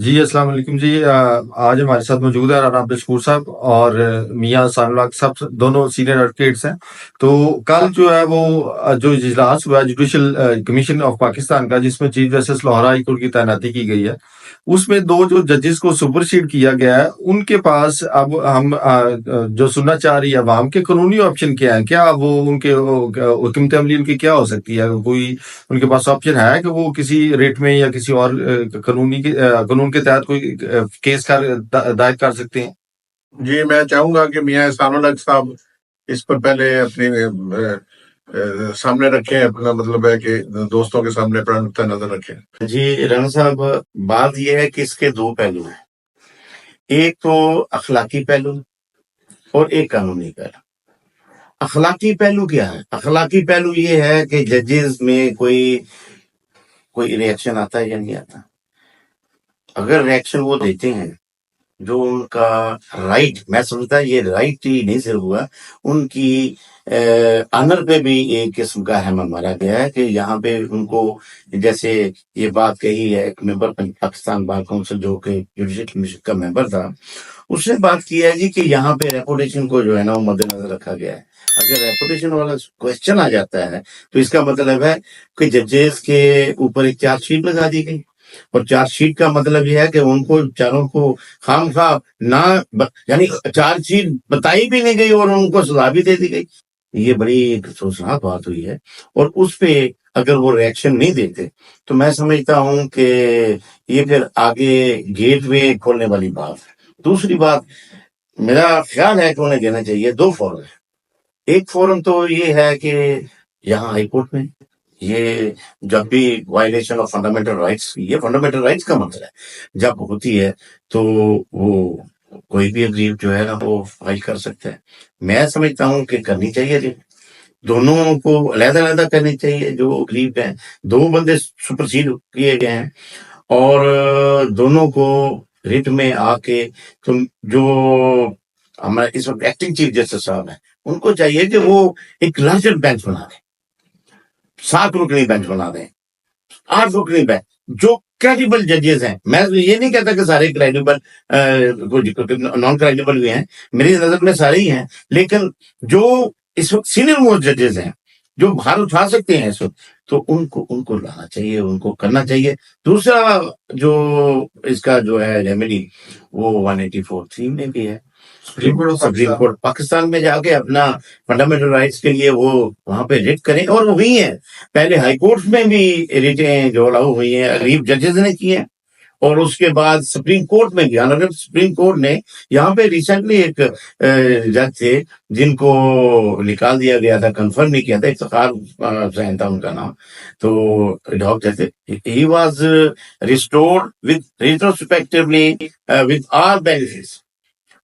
جی السلام علیکم جی، آج ہمارے ساتھ موجود ہے رانا عبدالشکور صاحب اور میاں ثناء اللہ صاحب، دونوں سینئر ایڈوکیٹس ہیں۔ تو کل جو ہے وہ جو اجلاس ہوا جوڈیشل کمیشن آف پاکستان کا، جس میں chief justice Lahore high court کی تعیناتی کی گئی ہے، اس میں دو جو ججز کو سپرسیڈ کیا گیا ہے، ان کے پاس اب ہم جو سننا چاہ رہی ہے عوام کے قانونی آپشن کیا ہے، کیا وہ ان کے حکمت عملی ان کی کیا ہو سکتی ہے؟ کوئی ان کے پاس آپشن ہے کہ وہ کسی ریٹ میں یا کسی اور قانون کے تحت کوئی کیس دائر کر سکتے ہیں؟ جی میں چاہوں گا کہ میاں احسان الحق صاحب اس پر پہلے اپنی سامنے رکھیں، اپنا مطلب ہے کہ دوستوں کے سامنے اپنا نقطہ نظر رکھیں۔ جی رانا صاحب، بات یہ ہے کہ اس کے دو پہلو ہیں، ایک تو اخلاقی پہلو اور ایک قانونی پہلو۔ اخلاقی پہلو کیا ہے؟ اخلاقی پہلو یہ ہے کہ ججز میں کوئی ریئیکشن آتا ہے یا نہیں آتا۔ اگر ریئیکشن وہ دیتے ہیں جو ان کا رائٹ، میں سمجھتا یہ رائٹ ہی نہیں صرف ہوا، ان کی آنر پہ بھی ایک قسم کا حملہ مارا گیا ہے کہ یہاں پہ ان کو، جیسے یہ بات کہی ہے ایک ممبر پاکستان بار کونسل جو کہ جوڈیشل کمیشن کا ممبر تھا، اس نے بات کی ہے جی کہ یہاں پہ ریپوٹیشن کو جو ہے نا وہ مد نظر رکھا گیا ہے۔ اگر ریپوٹیشن والا کوشچن آ جاتا ہے تو اس کا مطلب ہے کہ ججز کے اوپر ایک چارج شیٹ لگا دی گئی، اور چارج شیٹ کا مطلب یہ ہے کہ ان کو چاروں کو خام خواہ نہ یعنی چارج شیٹ بتائی بھی نہیں گئی اور ان کو سزا بھی دے دی گئی۔ یہ بڑی ایک افسوسناک بات ہوئی ہے، اور اس پہ اگر وہ ریئیکشن نہیں دیتے تو میں سمجھتا ہوں کہ یہ پھر آگے گیٹ وے کھولنے والی بات ہے۔ دوسری بات میرا خیال ہے کہ انہیں دینا چاہیے دو فورم ہے۔ ایک فورم تو یہ ہے کہ یہاں ہائی کورٹ میں یہ جب بھی وائلیشن آف فنڈامنٹل رائٹس، یہ فنڈامنٹل رائٹس کا مسئلہ ہے، جب ہوتی ہے تو وہ کوئی بھی اگریو جو ہے نا وہ فائل کر سکتا ہے۔ میں سمجھتا ہوں کہ کرنی چاہیے، دونوں کو علیحدہ علیحدہ کرنی چاہیے۔ جو اگریو ہیں، دو بندے سپرسیڈ کیے گئے ہیں، اور دونوں کو ریٹ میں آ کے جو ہمارے اس وقت ایکٹنگ چیف جسٹس صاحب ہیں، ان کو چاہیے کہ وہ ایک لارجر بینچ بنا دیں، 7 رکنی بینچ بنا دیں، 8 رکنی بینچ جو کریڈیبل ججز ہیں۔ میں یہ نہیں کہتا کہ سارے کریڈیبل نان کریڈیبل بھی ہیں، میری نظر میں سارے ہی ہیں، لیکن جو اس وقت سینئر موسٹ ججز ہیں جو بھار اٹھا سکتے ہیں اس وقت، تو ان کو لانا چاہیے، ان کو کرنا چاہیے۔ دوسرا جو اس کا جو ہے ریمیڈی، وہ 184(3) میں بھی ہے، سپریم کورٹ پاکستان میں جا کے اپنا فنڈامنٹل رائٹس کے لیے وہ وہاں پہ ریٹ کریں، اور وہ ہوئی ہیں پہلے ہائی کورٹ میں بھی ریٹیں جو لاگو ہوئی ہیں اگریو ججز نے کی ہیں، اور اس کے بعد سپریم کورٹ میں بھی آنریبل سپریم کورٹ نے یہاں پہ ریسنٹلی ایک جج تھے جن کو نکال دیا گیا تھا، کنفرم نہیں کیا تھا، افتخار حسین تھا ان کا نام، تو ڈاک جج he was restored with retrospectively with all benefits.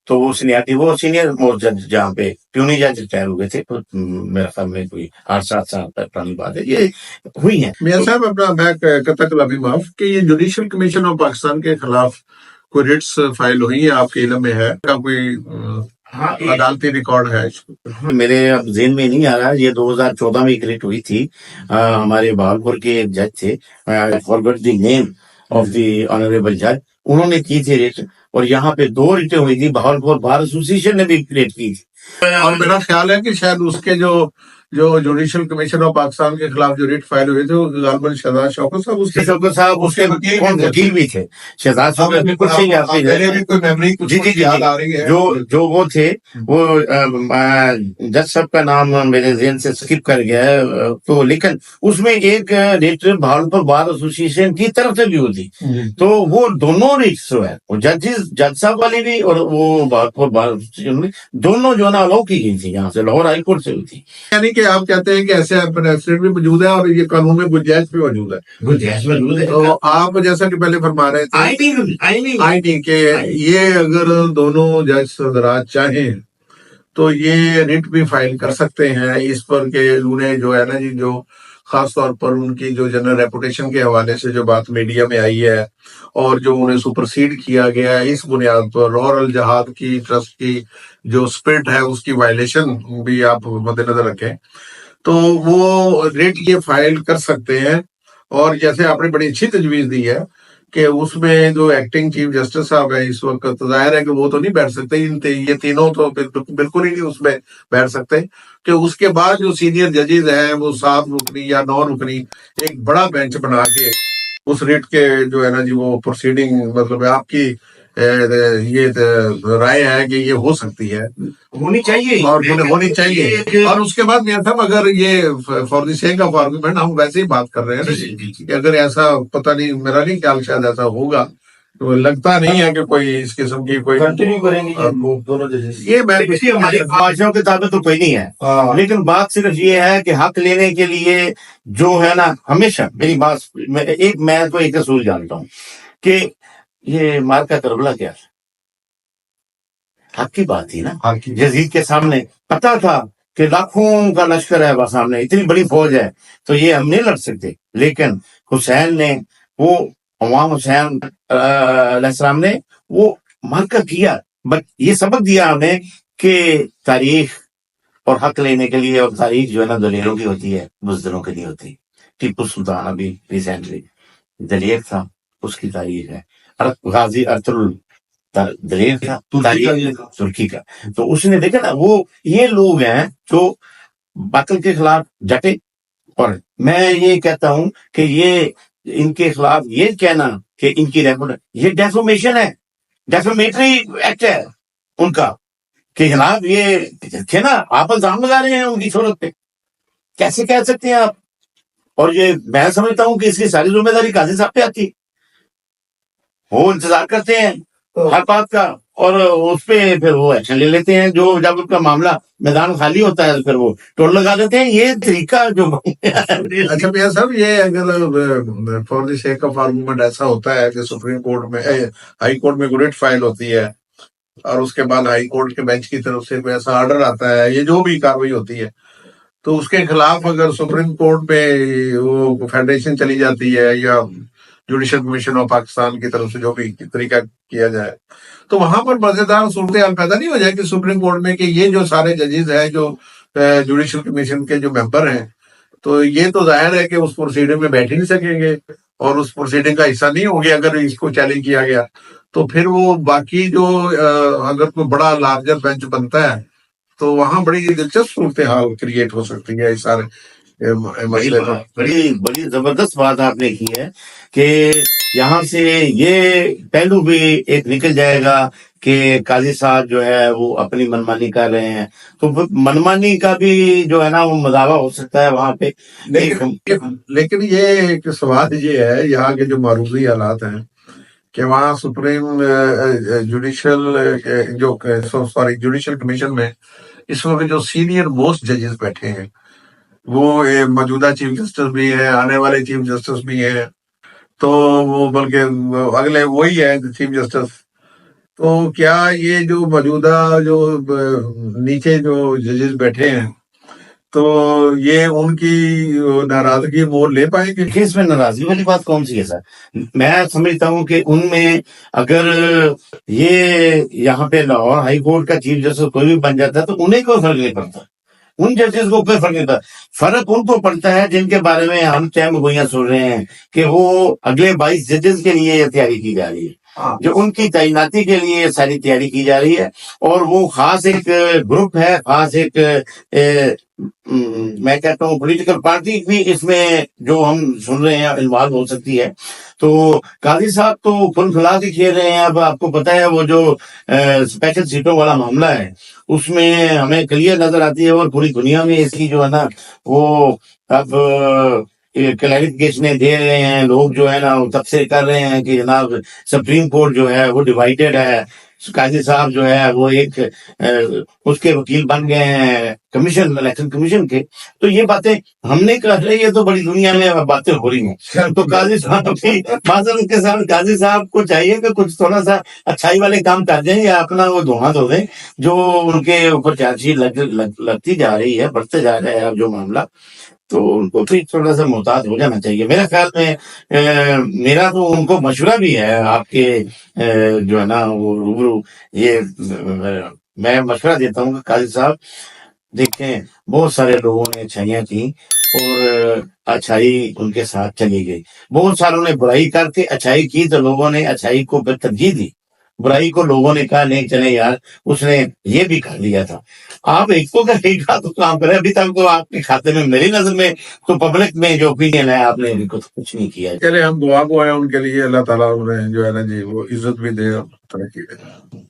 تو وہ سینئرٹی، وہ سینئر موسٹ جج جہاں پہ پیونی جج ریٹائر ہوئے تھے، میرے خیال میں کوئی 8-7 سال پرانی بات ہے، یہ ہوئی ہیں۔ میاں صاحب اپنا میں قطع کلام معاف کہ یہ جوڈیشل کمیشن آف پاکستان کے خلاف کوئی ریٹس فائل ہوئی ہیں، آپ کے علم میں ہے کا کوئی عدالتی ریکارڈ ہے؟ میرے اب ذہن میں نہیں آ رہا، یہ 2014 میں ایک ریٹ ہوئی تھی، ہمارے بہاولپور کے ایک جج تھے، forget the name of the honourable جج، انہوں نے کی تھی ریٹ، اور یہاں پہ 2 ریٹیں ہوئی تھی، بہاولپور بار ایسوسیشن نے بھی ریٹ کی تھی۔ اور میرا خیال ہے کہ شاید اس کے جو جوڈیشل کمیشن آف پاکستان کے خلاف جو ریٹ فائل ہوئے تھے، وہ غالباً شہزاد شوکت صاحب اس کے وکیل بھی تھے، شہزاد شوکت بالکل صحیح آپ کی جی جو وہ تھے، وہ جج صاحب کا نام میرے ذہن سے اسکپ کر گیا ہے، تو لیکن اس میں ایک ریٹ بہاولپور بار ایسوسیشن کی طرف سے بھی ہوتی، تو وہ دونوں ریٹس جو ہے وہ جج صاحب والی بھی اور وہ بہاولپور بار ایسوسیشن بھی، دونوں جو ہے نا الاؤ کی گئی تھی یہاں سے، لاہور ہائی کورٹ سے ہوئی تھی۔ یعنی کہ آپ کہتے ہیں کہ ایسے پریسیڈنٹ بھی موجود ہے اور یہ قانون میں گنجائش بھی موجود ہے، تو آپ جیسا کہ پہلے فرما رہے تھے آئی کہ یہ اگر دونوں جج حضرات چاہیں تو یہ ریٹ بھی فائل کر سکتے ہیں اس پر کہ انہیں جو ہے نا جی، جو خاص طور پر ان کی جو جنرل ریپوٹیشن کے حوالے سے جو بات میڈیا میں آئی ہے اور جو انہیں سپرسیڈ کیا گیا ہے، اس بنیاد پر اور الجہاد کی ٹرسٹ کی جو اسپرٹ ہے اس کی وائلیشن بھی آپ مد نظر رکھیں، تو وہ ریٹ یہ فائل کر سکتے ہیں۔ اور جیسے آپ نے بڑی اچھی تجویز دی ہے کہ اس میں جو ایکٹنگ چیف جسٹس صاحب ہے اس وقت، ظاہر ہے کہ وہ تو نہیں بیٹھ سکتے، یہ تینوں تو بالکل ہی نہیں اس میں بیٹھ سکتے، کہ اس کے بعد جو سینئر ججز ہیں وہ 7 رکنی یا 9 رکنی ایک بڑا بینچ بنا کے اس ریٹ کے جو ہے نا جی وہ پروسیڈنگ، مطلب آپ کی یہ رائے ہے کہ یہ ہو سکتی ہے، ہونی چاہیے اور ہونی چاہیے. اور اس کے بعد میاں صاحب اگر یہ for the sake of argument ہم ویسے ہی بات کر رہے ہیں نا کہ اگر ایسا، پتہ نہیں، میرا نہیں خیال شاید ایسا ہوگا، تو لگتا نہیں ہے کہ کوئی اس قسم کی کوئی کنٹینیو کریں گے یہ دونوں ججز. یہ میں دیکھیے ہماری خواہشوں کے تابع تو کوئی نہیں ہے، لیکن بات صرف یہ ہے کہ حق لینے کے لیے جو ہے نا، ہمیشہ میری بات میں تو ایک اصول جانتا ہوں کہ یہ مارکا کربلا کیا تھا، حق کی بات تھی نا. یزید کے سامنے پتا تھا کہ لاکھوں کا لشکر ہے وہاں سامنے، اتنی بڑی فوج ہے، تو یہ ہم نہیں لڑ سکتے. لیکن حسین نے وہ امام حسین علیہ السلام نے وہ مارکا کیا. بٹ یہ سبق دیا ہمیں کہ تاریخ اور حق لینے کے لیے، اور تاریخ جو ہے نا دلیروں کی ہوتی ہے، بزدلوں کی نہیں ہوتی. ٹیپو سلطان ابھی ریسنٹلی دلیر تھا، اس کی تاریخ ہے. غازی ارطغرل دلیر تھا، ترکی کا. تو اس نے دیکھا نا، وہ یہ لوگ ہیں جو باطل کے خلاف ڈٹے. اور میں یہ کہتا ہوں کہ یہ ان کے خلاف یہ کہنا کہ ان کی ریپورٹ، یہ ڈیفامیشن ہے، ڈیفامیٹری ایکٹ ہے ان کا، کہ جناب یہ تھے نا، آپ الزام لگا رہے ہیں ان کی شہرت پہ، کیسے کہہ سکتے ہیں آپ؟ اور یہ میں سمجھتا ہوں کہ اس کی ساری ذمہ داری قاضی صاحب پہ آتی ہے. وہ انتظار کرتے ہیں ہر بات کا، اور اس پہ پھر وہ ایکشن لے لیتے ہیں. جو جب ان کا معاملہ میدان خالی ہوتا ہے پھر وہ ٹول لگا دیتے ہیں. یہ طریقہ جو اچھا میاں صاحب، یہ اگر for the sake of argument ایسا ہوتا ہے کہ سپریم کورٹ میں، ہائی کورٹ میں ریٹ فائل ہوتی ہے، اور اس کے بعد ہائی کورٹ کے بینچ کی طرف سے کوئی ایسا آرڈر آتا ہے، یہ جو بھی کاروائی ہوتی ہے، تو اس کے خلاف اگر سپریم کورٹ میں وہ فیڈریشن چلی جاتی ہے یا جوڈیشل کمیشن آف پاکستان کی طرف سے جو بھی طریقہ کیا جائے، تو وہاں پر مزیدار صورتحال پیدا نہیں ہو جائے کہ سپریم کورٹ میں کہ یہ جو سارے ججز ہیں جو جوڈیشل کمیشن کے جو ممبر ہیں، تو یہ تو ظاہر ہے کہ اس پروسیڈنگ میں بیٹھ ہی نہیں سکیں گے، اور اس پروسیڈنگ کا حصہ نہیں ہوں گے اگر اس کو چیلنج کیا گیا. تو پھر وہ باقی جو اگر کوئی بڑا لارجر بینچ بنتا ہے تو وہاں بڑی دلچسپ صورتحال کریٹ ہو سکتی ہے اس سارے مسئلے پر. بڑی زبردست بات آپ نے کی ہے کہ یہاں سے یہ پہلو بھی ایک نکل جائے گا کہ قاضی صاحب جو ہے وہ اپنی منمانی کر رہے ہیں، تو منمانی کا بھی جو ہے نا وہ مداوع ہو سکتا ہے وہاں پہ. لیکن یہ ایک سوال یہ ہے، یہاں کے جو معروضی حالات ہیں کہ وہاں سپریم جوڈیشل کمیشن میں اس وقت جو سینئر موسٹ ججز بیٹھے ہیں، وہ موجودہ چیف جسٹس بھی ہیں، آنے والے چیف جسٹس بھی ہیں، تو وہ بلکہ اگلے وہی ہے چیف جسٹس. تو کیا یہ جو موجودہ جو نیچے جو ججز بیٹھے ہیں، تو یہ ان کی ناراضگی مول لے پائیں گے؟ اس میں ناراضگی والی بات کون سی ہے سر؟ میں سمجھتا ہوں کہ ان میں اگر یہ یہاں پہ لاہور ہائی کورٹ کا چیف جسٹس کوئی بھی بن جاتا ہے تو انہیں کوئی فرق نہیں پڑتا، ان ججز کو کوئی فرق نہیں پڑتا. فرق ان کو پڑتا ہے جن کے بارے میں ہم چھ گوئیاں سن رہے ہیں کہ وہ اگلے 22 ججز کے لیے تیاری کی جا رہی ہے، جو ان کی تعیناتی کے لیے ساری تیاری کی جا رہی ہے. اور وہ خاص ایک گروپ ہے، خاص ایک میں کہتا ہوں پولیٹیکل پارٹی بھی اس میں جو ہم سن رہے ہیں انوالو ہو سکتی ہے. تو قاضی صاحب تو کھل کھلا کے کھیل رہے ہیں. اب آپ کو پتا ہے وہ جو اسپیشل سیٹوں والا معاملہ ہے اس میں ہمیں کلیئر نظر آتی ہے، اور پوری دنیا میں اس کی جو ہے نا وہ اب کلیریفیکیشنیں دے رہے ہیں. لوگ جو ہے نا وہ تبصرے کر رہے ہیں کہ جناب سپریم کورٹ جو ہے وہ ڈیوائیڈڈ ہے، قاضی صاحب جو ہے وہ ایک اس کے وکیل بن گئے ہیں کمیشن، الیکشن کمیشن کے. تو یہ باتیں ہم نے کر رہی ہے، تو بڑی دنیا میں باتیں ہو رہی ہیں. تو قاضی صاحب کی معذرت کے ساتھ قاضی صاحب کو چاہیے کہ کچھ تھوڑا سا اچھائی والے کام کر دیں یا اپنا وہ دھواں دھو دیں جو ان کے اوپر چارج شیٹ لگتی جا رہی ہے، بڑھتے جا رہا ہے اب جو معاملہ. تو ان کو بھی تھوڑا سا محتاط ہو جانا چاہیے میرے خیال میں. میرا تو ان کو مشورہ بھی ہے آپ کے جو ہے نا وہ روبرو، یہ میں مشورہ دیتا ہوں کہ قاضی صاحب دیکھیں، بہت سارے لوگوں نے اچھائیاں کی، اور اچھائی ان کے ساتھ چلی گئی. بہت ساروں نے برائی کر کے اچھائی کی تو لوگوں نے اچھائی کو پھر ترجیح دی. برائی کو لوگوں نے کہا نہیں چلے یار اس نے یہ بھی کر لیا تھا. آپ ایک کو کہا تو کام کرے. ابھی تک تو آپ کے کھاتے میں میری نظر میں تو پبلک میں جو اوپینین ہے آپ نے ابھی کچھ نہیں کیا. چلے ہم دعا کو ہیں ان کے لیے, اللہ تعالیٰ انہیں جو ہے نا جی وہ عزت بھی دے اور ترقی دے.